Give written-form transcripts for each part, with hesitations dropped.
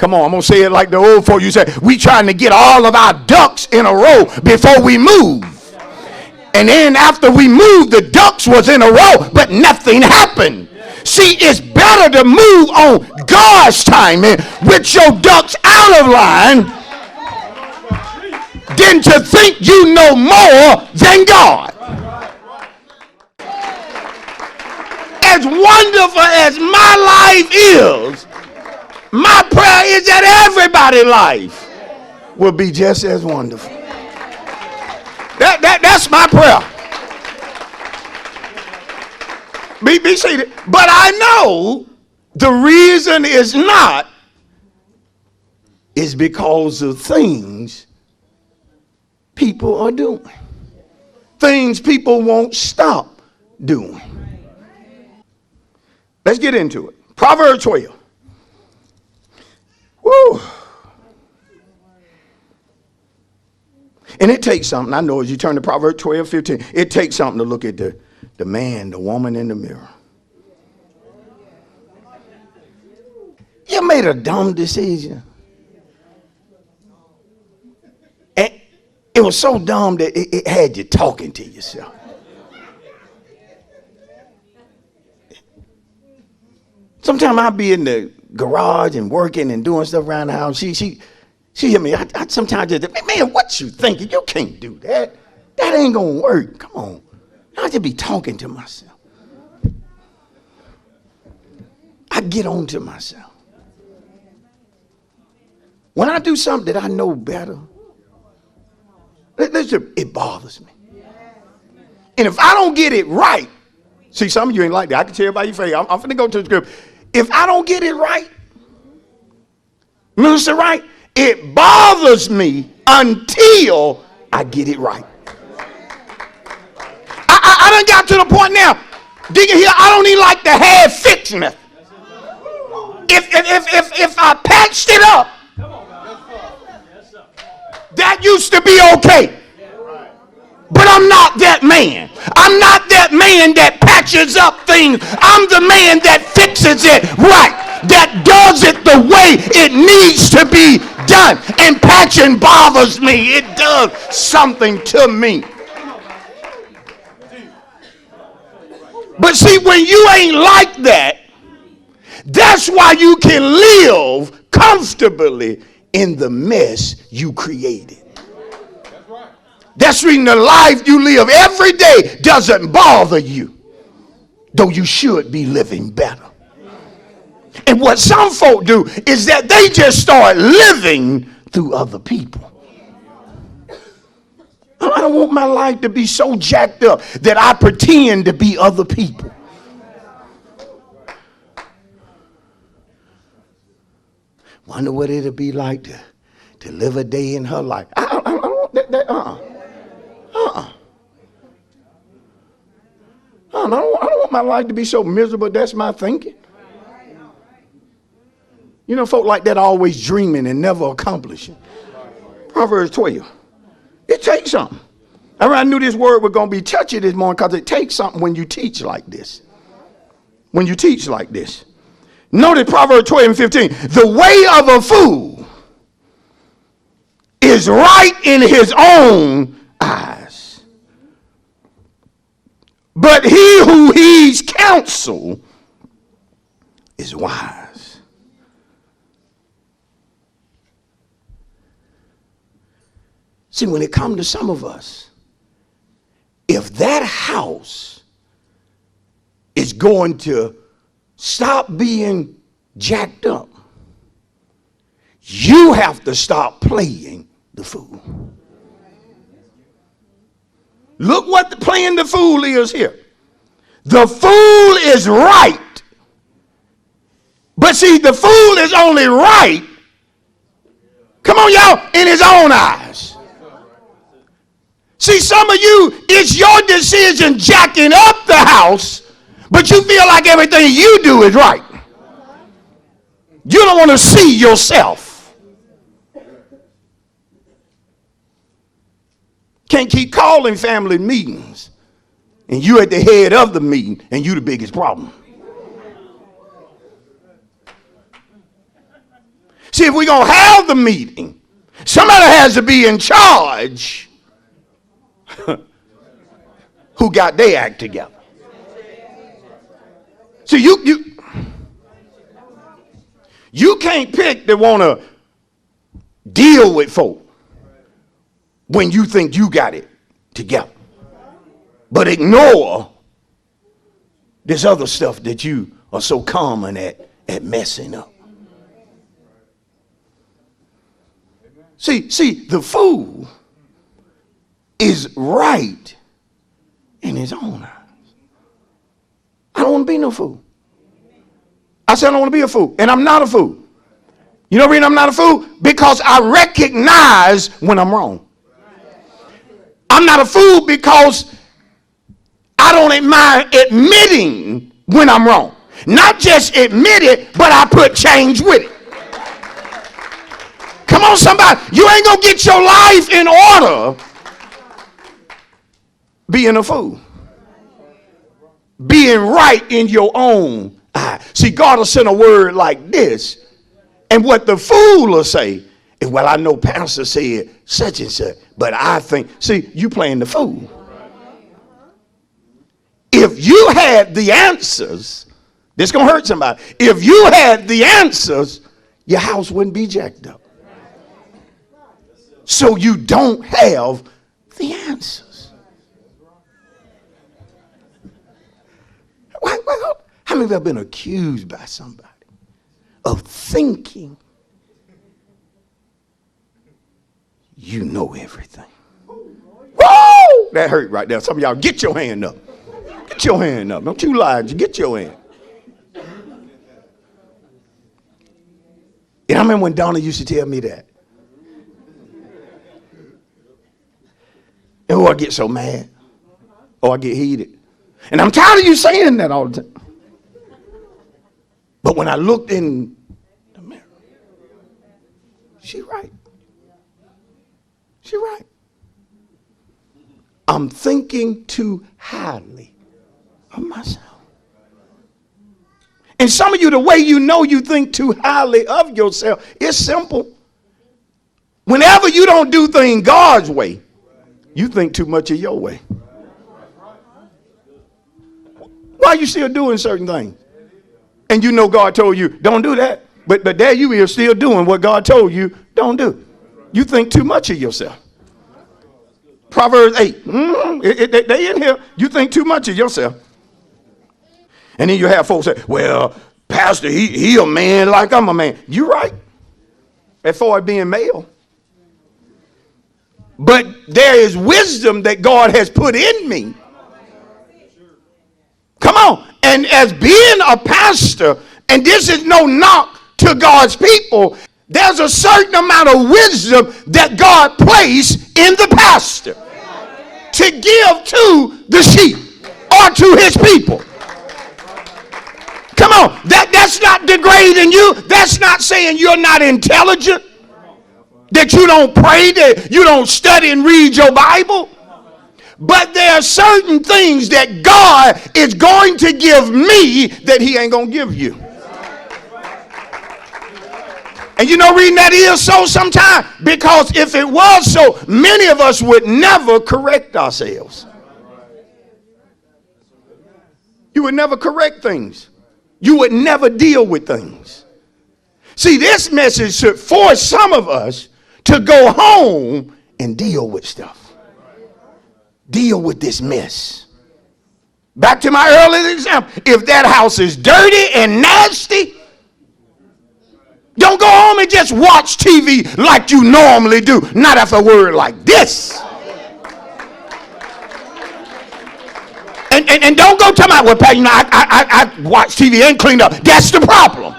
Come on, I'm going to say it like the old folk. You say, we trying to get all of our ducks in a row before we move. And then after we moved, the ducks was in a row, but nothing happened. See, it's better to move on God's timing with your ducks out of line than to think you know more than God. As wonderful as my life is, my prayer is that everybody's life will be just as wonderful. That's my prayer. Be seated. But I know the reason is because of things people are doing. Things people won't stop doing. Let's get into it. Proverbs 12. Woo. And it takes something. I know as you turn to Proverbs 12, 15, it takes something to look at the man, the woman in the mirror. You made a dumb decision. And it was so dumb that it had you talking to yourself. Sometimes I'll be in the garage and working and doing stuff around the house. She hear me. I sometimes just, man, what you thinking? You can't do that. That ain't gonna work. Come on. I just be talking to myself. I get on to myself. When I do something that I know better, it bothers me. And if I don't get it right, see, some of you ain't like that. I can tell by your face. I'm finna go to the script. If I don't get it right, Minister Right, it bothers me until I get it right. I done got to the point now, digging here, I don't even like to have fix nothing. If I patched it up, that used to be okay. But I'm not that man. I'm not that man that patches up things. I'm the man that fixes it right, that does it the way it needs to be done. And patching bothers me. It does something to me. But see, when you ain't like that, that's why you can live comfortably in the mess you created. That's reason the life you live every day doesn't bother you, though you should be living better. And what some folk do is that they just start living through other people. I don't want my life to be so jacked up that I pretend to be other people. Wonder what it'll be like to live a day in her life. I don't want that. I don't want my life to be so miserable. That's my thinking. You know, folk like that are always dreaming and never accomplishing. Proverbs 12. It takes something. I knew this word was going to be touchy this morning because it takes something when you teach like this. When you teach like this. Notice Proverbs 12 and 15. The way of a fool is right in his own eyes. But he who heeds counsel is wise. See, when it comes to some of us, if that house is going to stop being jacked up, you have to stop playing the fool. Look what playing the fool is here. The fool is right. But see, the fool is only right, come on y'all, in his own eyes. See, some of you, it's your decision jacking up the house, but you feel like everything you do is right. You don't want to see yourself. Can't keep calling family meetings and you at the head of the meeting and you the biggest problem. See, if we're going to have the meeting, somebody has to be in charge who got their act together. See, you can't pick to want to deal with folk when you think you got it together, but ignore this other stuff that you are so common at messing up. See, the fool is right in his own eyes. I don't want to be no fool. I said I don't want to be a fool, and I'm not a fool. You know the reason I'm not a fool? Because I recognize when I'm wrong. I'm not a fool because I don't mind admitting when I'm wrong. Not just admit it, but I put change with it. Come on, somebody. You ain't going to get your life in order being a fool. Being right in your own eye. See, God will send a word like this, and what the fool will say is, well, I know pastor said such and such, but I think, see, you playing the fool. If you had the answers, this going to hurt somebody. If you had the answers, your house wouldn't be jacked up. So you don't have the answers. How many of you have been accused by somebody of thinking you know everything? Woo! That hurt right there. Some of y'all, get your hand up. Get your hand up. Don't you lie. Get your hand. And I remember when Donna used to tell me that. And I get so mad. Or I get heated. And I'm tired of you saying that all the time. But when I looked in the mirror, she right. She right. I'm thinking too highly of myself. And some of you, the way you know you think too highly of yourself, it's simple. Whenever you don't do things God's way, you think too much of your way. Why are you still doing certain things? And you know God told you, don't do that. But there you are still doing what God told you, don't do. You think too much of yourself. Proverbs 8. They in here. You think too much of yourself. And then you have folks say, well, pastor, he a man like I'm a man. You right. As far as being male. But there is wisdom that God has put in me. Come on. And as being a pastor, and this is no knock to God's people, there's a certain amount of wisdom that God placed in the pastor to give to the sheep or to his people. Come on. That's not degrading you. That's not saying you're not intelligent, that you don't pray, that you don't study and read your Bible. But there are certain things that God is going to give me that he ain't going to give you. And you know, reading that is so sometimes, because if it was so, many of us would never correct ourselves. You would never correct things. You would never deal with things. See, this message should force some of us to go home and deal with stuff. Deal with this mess. Back to my earlier example. If that house is dirty and nasty, don't go home and just watch TV like you normally do. Not after a word like this. And don't go tell me, well, Pat, you know, I watch TV and clean up. That's the problem.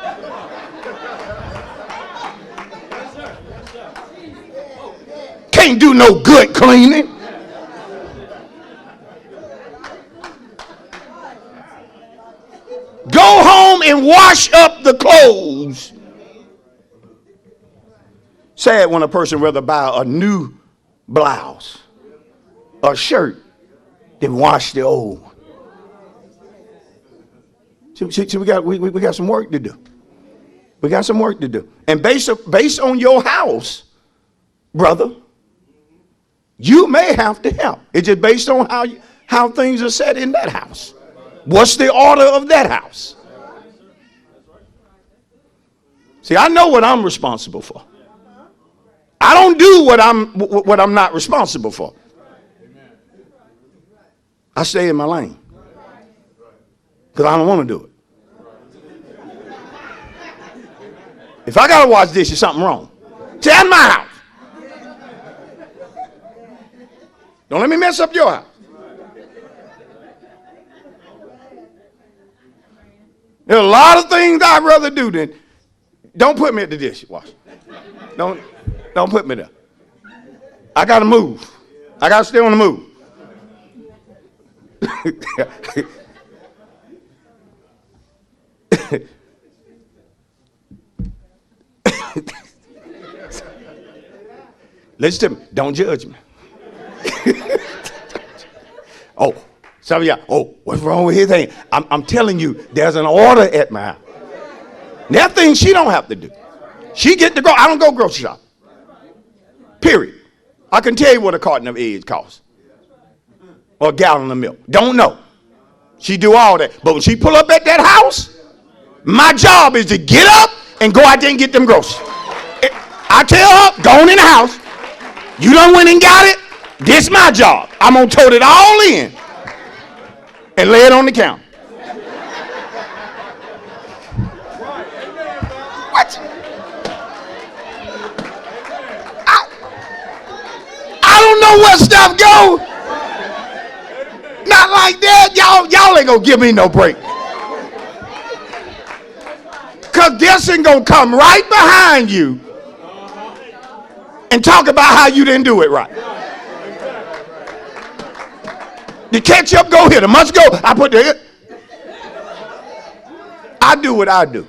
Can't do no good cleaning. Go home and wash up the clothes. Sad when a person rather buy a new blouse, a shirt, than wash the old one. See, we got some work to do. We got some work to do. And based on your house, brother, you may have to help. It's just based on how things are set in that house. What's the order of that house? See, I know what I'm responsible for. I don't do what I'm not responsible for. I stay in my lane because I don't want to do it. If I got to wash dishes, something wrong. That's my house. Don't let me mess up your house. There are a lot of things I'd rather do than don't put me at the dishwasher. Don't put me there. I got to move. I got to stay on the move. Listen to me. Don't judge me. Oh, some of y'all, what's wrong with his thing? I'm telling you, there's an order at my house. That thing she don't have to do. She get to go. I don't go grocery shop. Period. I can tell you what a carton of eggs costs. Or a gallon of milk. Don't know. She do all that. But when she pull up at that house, my job is to get up and go out there and get them groceries. I tell her, go on in the house. You done went and got it. This my job. I'm going to tote it all in and lay it on the counter. What? I don't know where stuff go. Not like that. Y'all ain't going to give me no break. Because this ain't going to come right behind you and talk about how you didn't do it right. The ketchup go here. The must go. I put the. I do what I do.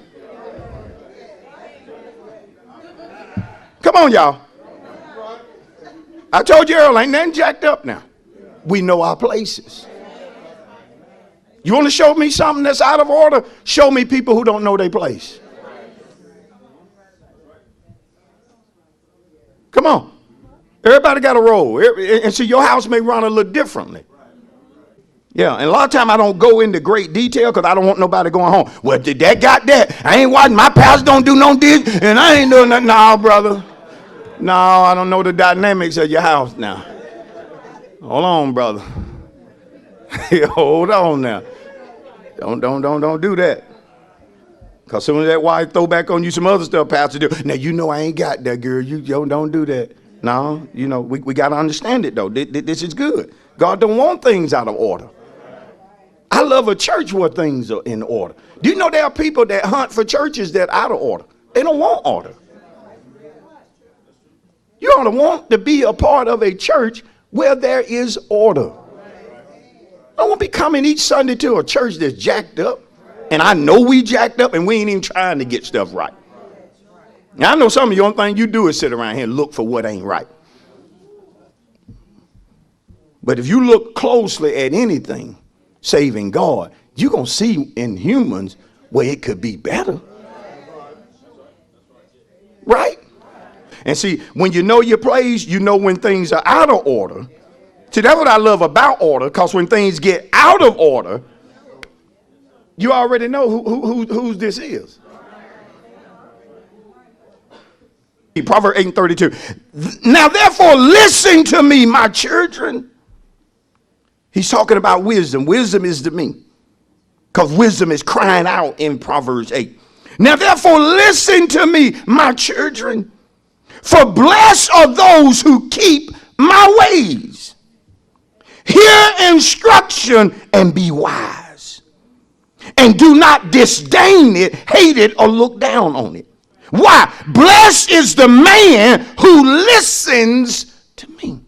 Come on, y'all. I told you earlier, ain't nothing jacked up now. We know our places. You want to show me something that's out of order? Show me people who don't know their place. Come on. Everybody got a role. And see, your house may run a little differently. Yeah, and a lot of time I don't go into great detail because I don't want nobody going home. Well, did that got that? I ain't watching. My pastor don't do no this, and I ain't doing nothing. No, brother. No, I don't know the dynamics of your house now. Hold on, brother. Hold on now. Don't do that. Because soon as that wife throw back on you some other stuff, pastor do. Now, you know I ain't got that, girl. You don't do that. No, you know, we got to understand it, though. This is good. God don't want things out of order. I love a church where things are in order. Do you know there are people that hunt for churches that are out of order? They don't want order. You ought to want to be a part of a church where there is order. I don't want to be coming each Sunday to a church that's jacked up. And I know we jacked up and we ain't even trying to get stuff right. Now, I know some of you, only thing you do is sit around here and look for what ain't right. But if you look closely at anything, saving God, you're going to see in humans where it could be better. Right? And see, when you know your place, you know when things are out of order. See, that's what I love about order, because when things get out of order, you already know who this is. Proverbs 8:32. Now, therefore, listen to me, my children. He's talking about wisdom. Wisdom is to me, because wisdom is crying out in Proverbs 8. Now, therefore, listen to me, my children, for blessed are those who keep my ways. Hear instruction and be wise, and do not disdain it, hate it, or look down on it. Why? Blessed is the man who listens to me.